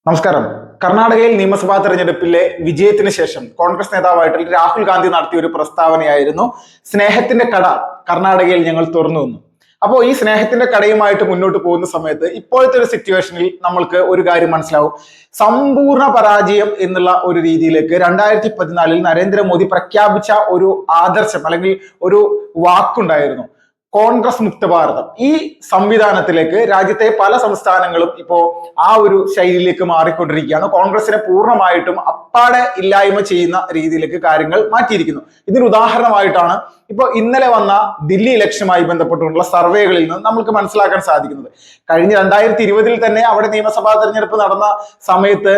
നമസ്കാരം. കർണാടകയിൽ നിയമസഭാ തെരഞ്ഞെടുപ്പിലെ വിജയത്തിന് ശേഷം കോൺഗ്രസ് നേതാവായിട്ടുള്ള രാഹുൽ ഗാന്ധി നടത്തിയ ഒരു പ്രസ്താവനയായിരുന്നു സ്നേഹത്തിന്റെ കട കർണാടകയിൽ ഞങ്ങൾ തുറന്നു വന്നു. അപ്പോൾ ഈ സ്നേഹത്തിന്റെ കടയുമായിട്ട് മുന്നോട്ട് പോകുന്ന സമയത്ത് ഇപ്പോഴത്തെ ഒരു സിറ്റുവേഷനിൽ നമ്മൾക്ക് ഒരു കാര്യം മനസ്സിലാവും. സമ്പൂർണ്ണ പരാജയം എന്നുള്ള ഒരു രീതിയിലേക്ക് 2014 നരേന്ദ്രമോദി പ്രഖ്യാപിച്ച ഒരു ആദർശം അല്ലെങ്കിൽ ഒരു വാക്കുണ്ടായിരുന്നു, കോൺഗ്രസ് മുക്ത ഭാരതം. ഈ സംവിധാനത്തിലേക്ക് രാജ്യത്തെ പല സംസ്ഥാനങ്ങളും ഇപ്പോ ആ ഒരു ശൈലിയിലേക്ക് മാറിക്കൊണ്ടിരിക്കുകയാണ്. കോൺഗ്രസിനെ പൂർണ്ണമായിട്ടും അപ്പാടെ ഇല്ലായ്മ ചെയ്യുന്ന രീതിയിലേക്ക് കാര്യങ്ങൾ മാറ്റിയിരിക്കുന്നു. ഇതിന് ഉദാഹരണമായിട്ടാണ് ഇപ്പൊ ഇന്നലെ വന്ന ദില്ലി ഇലക്ഷനുമായി ബന്ധപ്പെട്ടുള്ള സർവേകളിൽ നിന്ന് നമുക്ക് മനസ്സിലാക്കാൻ സാധിക്കുന്നത്. കഴിഞ്ഞ 2020 തന്നെ അവിടെ നിയമസഭാ തെരഞ്ഞെടുപ്പ് നടന്ന സമയത്ത്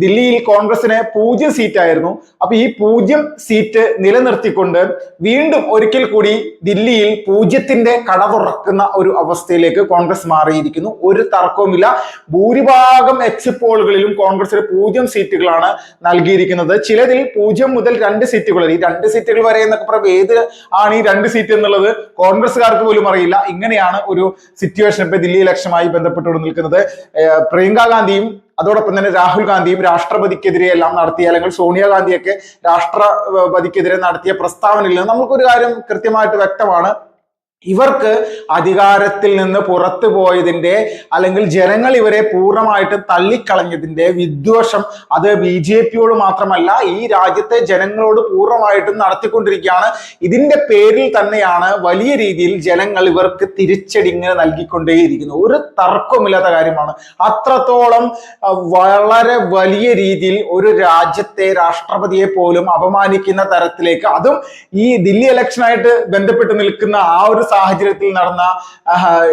ദില്ലിയിൽ കോൺഗ്രസിന് 0 സീറ്റായിരുന്നു. അപ്പൊ ഈ 0 സീറ്റ് നിലനിർത്തിക്കൊണ്ട് വീണ്ടും ഒരിക്കൽ കൂടി ദില്ലിയിൽ 0ന്റെ കട തുറക്കുന്ന ഒരു അവസ്ഥയിലേക്ക് കോൺഗ്രസ് മാറിയിരിക്കുന്നു. ഒരു തർക്കവുമില്ല. ഭൂരിഭാഗം എക്സിറ്റ് പോളുകളിലും കോൺഗ്രസിന് 0 സീറ്റുകളാണ് നൽകിയിരിക്കുന്നത്. ചിലതിൽ 0 മുതൽ 2 സീറ്റുകൾ, ഈ 2 സീറ്റുകൾ വരെ എന്നൊക്കെ പറയുമ്പോൾ ഏത് ആണ് ഈ 2 സീറ്റ് എന്നുള്ളത് കോൺഗ്രസ്സുകാർക്ക് പോലും അറിയില്ല. ഇങ്ങനെയാണ് ഒരു സിറ്റുവേഷൻ ഇപ്പൊ ദില്ലി ഇലക്ഷനുമായി ബന്ധപ്പെട്ടുകൊണ്ട് നിൽക്കുന്നത്. പ്രിയങ്ക ഗാന്ധിയും അതോടൊപ്പം തന്നെ രാഹുൽ ഗാന്ധിയും രാഷ്ട്രപതിക്കെതിരെ എല്ലാം നടത്തിയ, അല്ലെങ്കിൽ സോണിയാഗാന്ധിയൊക്കെ രാഷ്ട്രപതിക്കെതിരെ നടത്തിയ പ്രസ്താവനയിൽ നിന്ന് നമുക്കൊരു കാര്യം കൃത്യമായിട്ട് വ്യക്തമാണ്. ഇവർക്ക് അധികാരത്തിൽ നിന്ന് പുറത്തു പോയതിന്റെ, അല്ലെങ്കിൽ ജനങ്ങൾ ഇവരെ പൂർണ്ണമായിട്ട് തള്ളിക്കളഞ്ഞതിന്റെ വിദ്വേഷം അത് BJPയോട് മാത്രമല്ല ഈ രാജ്യത്തെ ജനങ്ങളോട് പൂർണ്ണമായിട്ടും നടത്തിക്കൊണ്ടിരിക്കുകയാണ്. ഇതിന്റെ പേരിൽ തന്നെയാണ് വലിയ രീതിയിൽ ജനങ്ങൾ ഇവർക്ക് തിരിച്ചടി ഇങ്ങനെ നൽകിക്കൊണ്ടേയിരിക്കുന്നത്. ഒരു തർക്കമില്ലാത്ത കാര്യമാണ്. അത്രത്തോളം വളരെ വലിയ രീതിയിൽ ഒരു രാജ്യത്തെ രാഷ്ട്രപതിയെ പോലും അപമാനിക്കുന്ന തരത്തിലേക്ക്, അതും ഈ ദില്ലി ഇലക്ഷനായിട്ട് ബന്ധപ്പെട്ട് നിൽക്കുന്ന ആ ഒരു സാഹചര്യത്തിൽ നടന്ന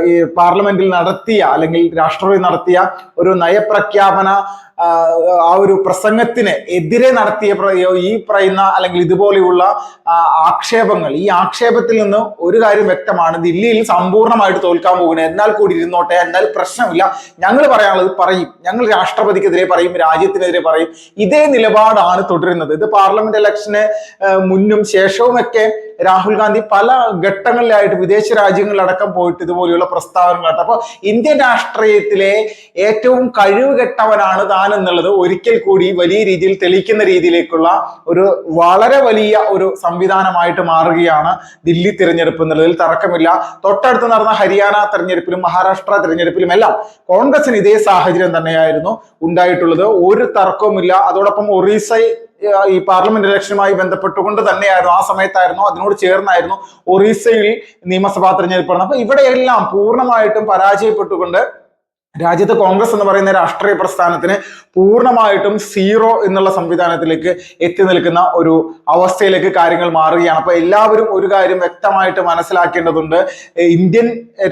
ഈ പാർലമെന്റിൽ നടത്തിയ, അല്ലെങ്കിൽ രാഷ്ട്രപതി നടത്തിയ ഒരു നയപ്രഖ്യാപന ആ ഒരു പ്രസംഗത്തിന് എതിരെ നടത്തിയ ഈ പറയുന്ന, അല്ലെങ്കിൽ ഇതുപോലെയുള്ള ആക്ഷേപങ്ങൾ, ഈ ആക്ഷേപത്തിൽ നിന്ന് ഒരു കാര്യം വ്യക്തമാണ്, ദില്ലിയിൽ സമ്പൂർണ്ണമായിട്ട് തോൽക്കാൻ പോകുന്നത്. എന്നാൽ കൂടി ഇരുന്നോട്ടെ, എന്നാൽ പ്രശ്നമില്ല, ഞങ്ങൾ പറയാനുള്ളത് പറയും, ഞങ്ങൾ രാഷ്ട്രപതിക്കെതിരെ പറയും, രാജ്യത്തിനെതിരെ പറയും. ഇതേ നിലപാടാണ് തുടരുന്നത്. ഇത് പാർലമെന്റ് ഇലക്ഷന് മുന്നും ശേഷവും ഒക്കെ രാഹുൽ ഗാന്ധി പല ഘട്ടങ്ങളിലായിട്ട് വിദേശ രാജ്യങ്ങളിലടക്കം പോയിട്ട് ഇതുപോലെയുള്ള പ്രസ്താവനകൾ. അപ്പൊ ഇന്ത്യൻ രാഷ്ട്രീയത്തിലെ ഏറ്റവും കഴിവുകെട്ടവനാണ് താൻ എന്നുള്ളത് ഒരിക്കൽ കൂടി വലിയ രീതിയിൽ തെളിയിക്കുന്ന രീതിയിലേക്കുള്ള ഒരു വളരെ വലിയ ഒരു സംവിധാനമായിട്ട് മാറുകയാണ് ദില്ലി തിരഞ്ഞെടുപ്പ് എന്നുള്ളതിൽ തർക്കമില്ല. തൊട്ടടുത്ത് നടന്ന ഹരിയാന തെരഞ്ഞെടുപ്പിലും മഹാരാഷ്ട്ര തെരഞ്ഞെടുപ്പിലും എല്ലാം കോൺഗ്രസിന് ഇതേ സാഹചര്യം തന്നെയായിരുന്നു ഉണ്ടായിട്ടുള്ളത്. ഒരു തർക്കവുമില്ല. അതോടൊപ്പം ഒറീസ ഈ പാർലമെന്റ് ഇലക്ഷനുമായി ബന്ധപ്പെട്ടുകൊണ്ട് തന്നെയായിരുന്നു, ആ സമയത്തായിരുന്നു, അതിനോട് ചേർന്നായിരുന്നു ഒറീസയിൽ നിയമസഭാ തെരഞ്ഞെടുപ്പ് നടന്നത്. അപ്പൊ ഇവിടെയെല്ലാം പൂർണ്ണമായിട്ടും പരാജയപ്പെട്ടുകൊണ്ട് രാജ്യത്ത് കോൺഗ്രസ് എന്ന് പറയുന്ന രാഷ്ട്രീയ പ്രസ്ഥാനത്തിന് പൂർണ്ണമായിട്ടും 0 എന്നുള്ള സംവിധാനത്തിലേക്ക് എത്തി നിൽക്കുന്ന ഒരു അവസ്ഥയിലേക്ക് കാര്യങ്ങൾ മാറുകയാണ്. അപ്പൊ എല്ലാവരും ഒരു കാര്യം വ്യക്തമായിട്ട് മനസ്സിലാക്കേണ്ടതുണ്ട്. ഇന്ത്യൻ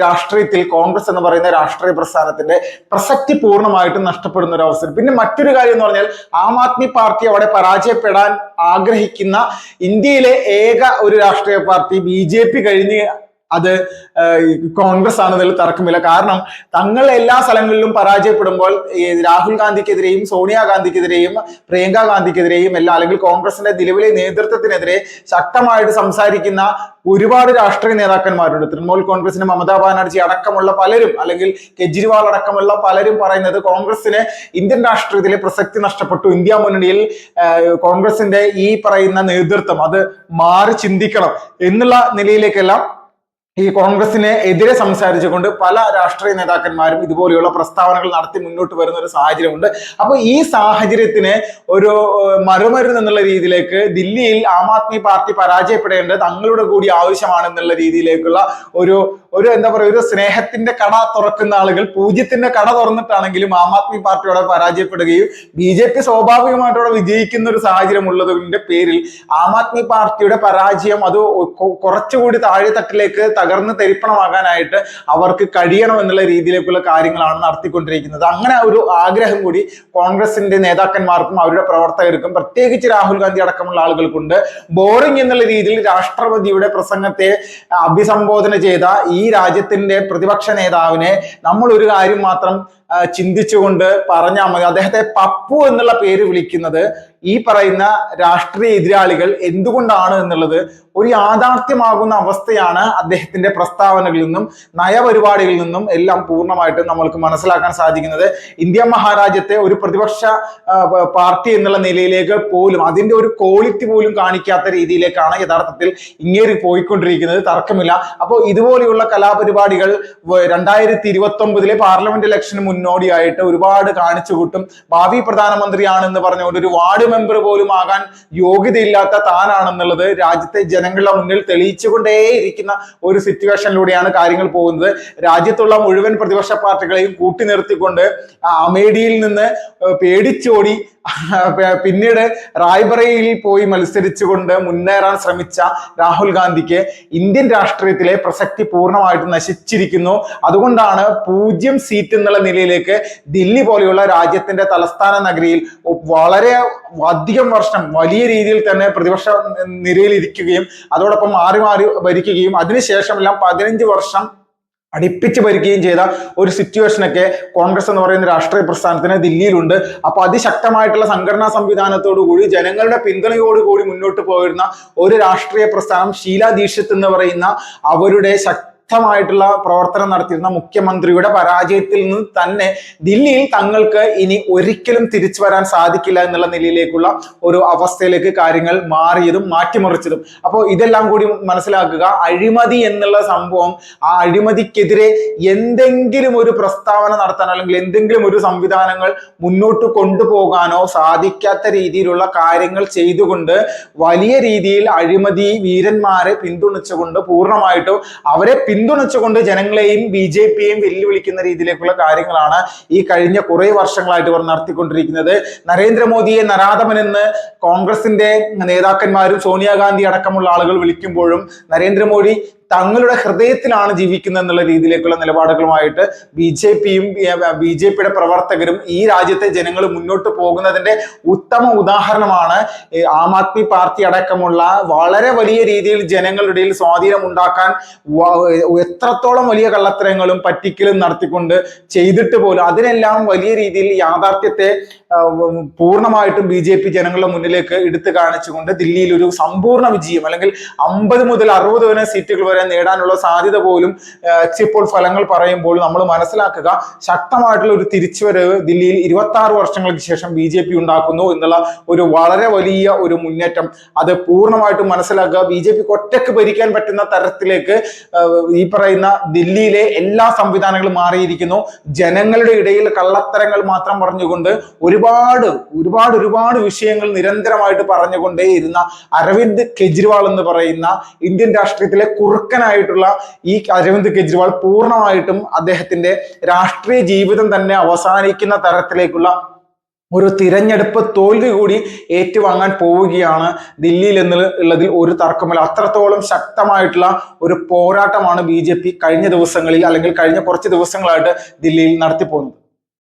രാഷ്ട്രീയത്തിൽ കോൺഗ്രസ് എന്ന് പറയുന്ന രാഷ്ട്രീയ പ്രസ്ഥാനത്തിന്റെ പ്രസക്തി പൂർണ്ണമായിട്ടും നഷ്ടപ്പെടുന്ന ഒരു അവസരം. പിന്നെ മറ്റൊരു കാര്യം എന്ന് പറഞ്ഞാൽ, ആം ആദ്മി പാർട്ടി അവിടെ പരാജയപ്പെടാൻ ആഗ്രഹിക്കുന്ന ഇന്ത്യയിലെ ഏക ഒരു രാഷ്ട്രീയ പാർട്ടി BJP കഴിഞ്ഞ് അത് കോൺഗ്രസ് ആണെന്നതിൽ തർക്കമില്ല. കാരണം തങ്ങൾ എല്ലാ സ്ഥലങ്ങളിലും പരാജയപ്പെടുമ്പോൾ രാഹുൽ ഗാന്ധിക്കെതിരെയും സോണിയാഗാന്ധിക്കെതിരെയും പ്രിയങ്ക ഗാന്ധിക്കെതിരെയും എല്ലാം, അല്ലെങ്കിൽ കോൺഗ്രസിന്റെ നിലവിലെ നേതൃത്വത്തിനെതിരെ ശക്തമായിട്ട് സംസാരിക്കുന്ന ഒരുപാട് രാഷ്ട്രീയ നേതാക്കന്മാരുണ്ട്. തൃണമൂൽ കോൺഗ്രസിന് മമതാ ബാനർജി അടക്കമുള്ള പലരും, അല്ലെങ്കിൽ കെജ്രിവാൾ അടക്കമുള്ള പലരും പറയുന്നത് കോൺഗ്രസിന് ഇന്ത്യൻ രാഷ്ട്രീയത്തിലെ പ്രസക്തി നഷ്ടപ്പെട്ടു, ഇന്ത്യ മുന്നണിയിൽ കോൺഗ്രസിന്റെ ഈ പറയുന്ന നേതൃത്വം അത് മാറി ചിന്തിക്കണം എന്നുള്ള നിലയിലേക്കെല്ലാം ഈ കോൺഗ്രസിനെ എതിരെ സംസാരിച്ചുകൊണ്ട് പല രാഷ്ട്രീയ നേതാക്കന്മാരും ഇതുപോലെയുള്ള പ്രസ്താവനകൾ നടത്തി മുന്നോട്ട് വരുന്ന ഒരു സാഹചര്യമുണ്ട്. അപ്പൊ ഈ സാഹചര്യത്തിന് ഒരു മറുമരുന്ന് എന്നുള്ള രീതിയിലേക്ക് ദില്ലിയിൽ ആം ആദ്മി പാർട്ടി പരാജയപ്പെടേണ്ടത് തങ്ങളുടെ കൂടി ആവശ്യമാണെന്നുള്ള രീതിയിലേക്കുള്ള ഒരു എന്താ പറയുക, ഒരു സ്നേഹത്തിന്റെ കട തുറക്കുന്ന ആളുകൾ 0ന്റെ കട തുറന്നിട്ടാണെങ്കിലും ആം ആദ്മി പാർട്ടിയോടെ പരാജയപ്പെടുകയും BJP സ്വാഭാവികമായിട്ടോടെ വിജയിക്കുന്ന ഒരു സാഹചര്യം ഉള്ളതിന്റെ പേരിൽ ആം ആദ്മി പാർട്ടിയുടെ പരാജയം അത് കുറച്ചുകൂടി താഴെത്തട്ടിലേക്ക് തകർന്ന് തരിപ്പണമാകാനായിട്ട് അവർക്ക് കഴിയണം എന്നുള്ള രീതിയിലേക്കുള്ള കാര്യങ്ങളാണ് നടത്തിക്കൊണ്ടിരിക്കുന്നത്. അങ്ങനെ ഒരു ആഗ്രഹം കൂടി കോൺഗ്രസിന്റെ നേതാക്കന്മാർക്കും അവരുടെ പ്രവർത്തകർക്കും, പ്രത്യേകിച്ച് രാഹുൽ ഗാന്ധി അടക്കമുള്ള ആളുകൾക്കുണ്ട്. ബോറിംഗ് എന്നുള്ള രീതിയിൽ രാഷ്ട്രപതിയുടെ പ്രസംഗത്തെ അഭിസംബോധന ചെയ്ത ഈ രാജ്യത്തിന്റെ പ്രതിപക്ഷ നേതാവിനെ നമ്മൾ ഒരു കാര്യം മാത്രം ചിന്തിച്ചുകൊണ്ട് പറഞ്ഞാൽ മതി. അദ്ദേഹത്തെ പപ്പു എന്നുള്ള പേര് വിളിക്കുന്നത് ഈ പറയുന്ന രാഷ്ട്രീയ എതിരാളികൾ എന്തുകൊണ്ടാണ് എന്നുള്ളത് ഒരു യാഥാർത്ഥ്യമാകുന്ന അവസ്ഥയാണ് അദ്ദേഹത്തിന്റെ പ്രസ്താവനകളിൽ നിന്നും നയപരിപാടികളിൽ നിന്നും എല്ലാം പൂർണ്ണമായിട്ടും നമ്മൾക്ക് മനസ്സിലാക്കാൻ സാധിക്കുന്നത്. ഇന്ത്യ മഹാരാജ്യത്തെ ഒരു പ്രതിപക്ഷ പാർട്ടി എന്നുള്ള നിലയിലേക്ക് പോലും അതിന്റെ ഒരു ക്വാളിറ്റി പോലും കാണിക്കാത്ത രീതിയിലേക്കാണ് യഥാർത്ഥത്തിൽ ഇങ്ങേറി പോയിക്കൊണ്ടിരിക്കുന്നത്, തർക്കമില്ല. അപ്പോൾ ഇതുപോലെയുള്ള കലാപരിപാടികൾ 2029 പാർലമെന്റ് ഇലക്ഷന് മുന്നോടിയായിട്ട് ഒരുപാട് കാണിച്ചു കൂട്ടും. ഭാവി പ്രധാനമന്ത്രിയാണെന്ന് പറഞ്ഞുകൊണ്ട് ഒരു വാർഡ് മെമ്പർ പോലും ആകാൻ യോഗ്യതയില്ലാത്ത താനാണെന്നുള്ളത് രാജ്യത്തെ ജനങ്ങളുടെ മുന്നിൽ തെളിയിച്ചുകൊണ്ടേയിരിക്കുന്ന ഒരു സിറ്റുവേഷനിലൂടെയാണ് കാര്യങ്ങൾ പോകുന്നത്. രാജ്യത്തുള്ള മുഴുവൻ പ്രതിപക്ഷ പാർട്ടികളെയും കൂട്ടി നിർത്തിക്കൊണ്ട് അമേഠിയിൽ നിന്ന് പേടിച്ചോടി പിന്നീട് റായ്ബറേലിയിൽ പോയി മത്സരിച്ചുകൊണ്ട് മുന്നേറാൻ ശ്രമിച്ച രാഹുൽ ഗാന്ധിക്ക് ഇന്ത്യൻ രാഷ്ട്രീയത്തിലെ പ്രസക്തി പൂർണ്ണമായിട്ട് നശിച്ചിരിക്കുന്നു. അതുകൊണ്ടാണ് 0 സീറ്റ് എന്നുള്ള നിലയിലേക്ക് ദില്ലി പോലെയുള്ള രാജ്യത്തിന്റെ തലസ്ഥാന നഗരിയിൽ വളരെ അധികം വർഷം വലിയ രീതിയിൽ തന്നെ പ്രതിപക്ഷ നിരയിൽ ഇരിക്കുകയും അതോടൊപ്പം മാറി മാറി ഭരിക്കുകയും അതിനുശേഷമെല്ലാം 15 വർഷം അടുപ്പിച്ച് ഭരിക്കുകയും ചെയ്ത ഒരു സിറ്റുവേഷനൊക്കെ കോൺഗ്രസ് എന്ന് പറയുന്ന രാഷ്ട്രീയ പ്രസ്ഥാനത്തിന് ദില്ലിയിലുണ്ട്. അപ്പൊ അതിശക്തമായിട്ടുള്ള സംഘടനാ സംവിധാനത്തോടുകൂടി ജനങ്ങളുടെ പിന്തുണയോടുകൂടി മുന്നോട്ട് പോയിരുന്ന ഒരു രാഷ്ട്രീയ പ്രസ്ഥാനം ഷീലാ ദീക്ഷിത് എന്ന് പറയുന്ന അവരുടെ ശക്തമായിട്ടുള്ള പ്രവർത്തനം നടത്തിയിരുന്ന മുഖ്യമന്ത്രിയുടെ പരാജയത്തിൽ നിന്ന് തന്നെ ദില്ലിയിൽ തങ്ങൾക്ക് ഇനി ഒരിക്കലും തിരിച്ചു വരാൻ സാധിക്കില്ല എന്നുള്ള നിലയിലേക്കുള്ള ഒരു അവസ്ഥയിലേക്ക് കാര്യങ്ങൾ മാറിയതും മാറ്റിമറിച്ചതും. അപ്പോൾ ഇതെല്ലാം കൂടി മനസ്സിലാക്കുക. അഴിമതി എന്നുള്ള സംഭവം, ആ അഴിമതിക്കെതിരെ എന്തെങ്കിലും ഒരു പ്രസ്താവന നടത്താനോ അല്ലെങ്കിൽ എന്തെങ്കിലും ഒരു സംവിധാനങ്ങൾ മുന്നോട്ട് കൊണ്ടുപോകാനോ സാധിക്കാത്ത രീതിയിലുള്ള കാര്യങ്ങൾ ചെയ്തുകൊണ്ട് വലിയ രീതിയിൽ അഴിമതി വീരന്മാരെ പിന്തുണച്ചുകൊണ്ട് പൂർണ്ണമായിട്ടും അവരെ പിന്തുണച്ചുകൊണ്ട് ജനങ്ങളെയും BJP-യെയും വെല്ലുവിളിക്കുന്ന രീതിയിലേക്കുള്ള കാര്യങ്ങളാണ് ഈ കഴിഞ്ഞ കുറെ വർഷങ്ങളായിട്ട് ഇവർ നടത്തിക്കൊണ്ടിരിക്കുന്നത്. നരേന്ദ്രമോദിയെ നരാധമനെന്ന് കോൺഗ്രസിന്റെ നേതാക്കന്മാരും സോണിയാഗാന്ധി അടക്കമുള്ള ആളുകൾ വിളിക്കുമ്പോഴും നരേന്ദ്രമോദി തങ്ങളുടെ ഹൃദയത്തിലാണ് ജീവിക്കുന്നത് എന്നുള്ള രീതിയിലേക്കുള്ള നിലപാടുകളുമായിട്ട് BJP-യുടെ പ്രവർത്തകരും ഈ രാജ്യത്തെ ജനങ്ങൾ മുന്നോട്ട് പോകുന്നതിന്റെ ഉത്തമ ഉദാഹരണമാണ് ആം ആദ്മി പാർട്ടി അടക്കമുള്ള വളരെ വലിയ രീതിയിൽ ജനങ്ങളുടെ ഇടയിൽ സ്വാധീനം ഉണ്ടാക്കാൻ എത്രത്തോളം വലിയ കള്ളത്തരങ്ങളും പറ്റിക്കലും നടത്തിക്കൊണ്ട് ചെയ്തിട്ട് പോലും അതിനെല്ലാം വലിയ രീതിയിൽ യാഥാർത്ഥ്യത്തെ പൂർണ്ണമായിട്ടും BJP ജനങ്ങളുടെ മുന്നിലേക്ക് എടുത്തു കാണിച്ചുകൊണ്ട് ദില്ലിയിൽ ഒരു സമ്പൂർണ്ണ വിജയം അല്ലെങ്കിൽ 50 മുതൽ 60 വരെ സീറ്റുകൾ വരെ നേടാനുള്ള സാധ്യത പോലും എക്സിറ്റ് പോൾ ഫലങ്ങൾ പറയുമ്പോൾ നമ്മൾ മനസ്സിലാക്കുക. ശക്തമായിട്ടുള്ള ഒരു തിരിച്ചുവരവ് ദില്ലിയിൽ 26 വർഷങ്ങൾക്ക് ശേഷം BJP ഉണ്ടാക്കുന്നു എന്നുള്ള ഒരു വളരെ വലിയ ഒരു മുന്നേറ്റം അത് പൂർണ്ണമായിട്ടും മനസ്സിലാക്കുക. BJP ഒറ്റക്ക് ഭരിക്കാൻ പറ്റുന്ന തരത്തിലേക്ക് ഈ പറയുന്ന ദില്ലിയിലെ എല്ലാ സംവിധാനങ്ങളും മാറിയിരിക്കുന്നു. ജനങ്ങളുടെ ഇടയിൽ കള്ളത്തരങ്ങൾ മാത്രം പറഞ്ഞുകൊണ്ട് ഒരുപാട് വിഷയങ്ങൾ നിരന്തരമായിട്ട് പറഞ്ഞുകൊണ്ടേയിരുന്ന അരവിന്ദ് കെജ്രിവാൾ എന്ന് പറയുന്ന ഇന്ത്യൻ രാഷ്ട്രീയത്തിലെ കുറുക്കനായിട്ടുള്ള ഈ അരവിന്ദ് കെജ്രിവാൾ പൂർണ്ണമായിട്ടും അദ്ദേഹത്തിന്റെ രാഷ്ട്രീയ ജീവിതം തന്നെ അവസാനിക്കുന്ന തരത്തിലേക്കുള്ള ഒരു തിരഞ്ഞെടുപ്പ് തോൽവി കൂടി ഏറ്റുവാങ്ങാൻ പോവുകയാണ് ദില്ലിയിൽ എന്നുള്ളതിൽ ഒരു തർക്കമില്ല. അത്രത്തോളം ശക്തമായിട്ടുള്ള ഒരു പോരാട്ടമാണ് BJP കഴിഞ്ഞ ദിവസങ്ങളിൽ അല്ലെങ്കിൽ കഴിഞ്ഞ കുറച്ച് ദിവസങ്ങളായിട്ട് ദില്ലിയിൽ നടത്തിപ്പോകുന്നത്.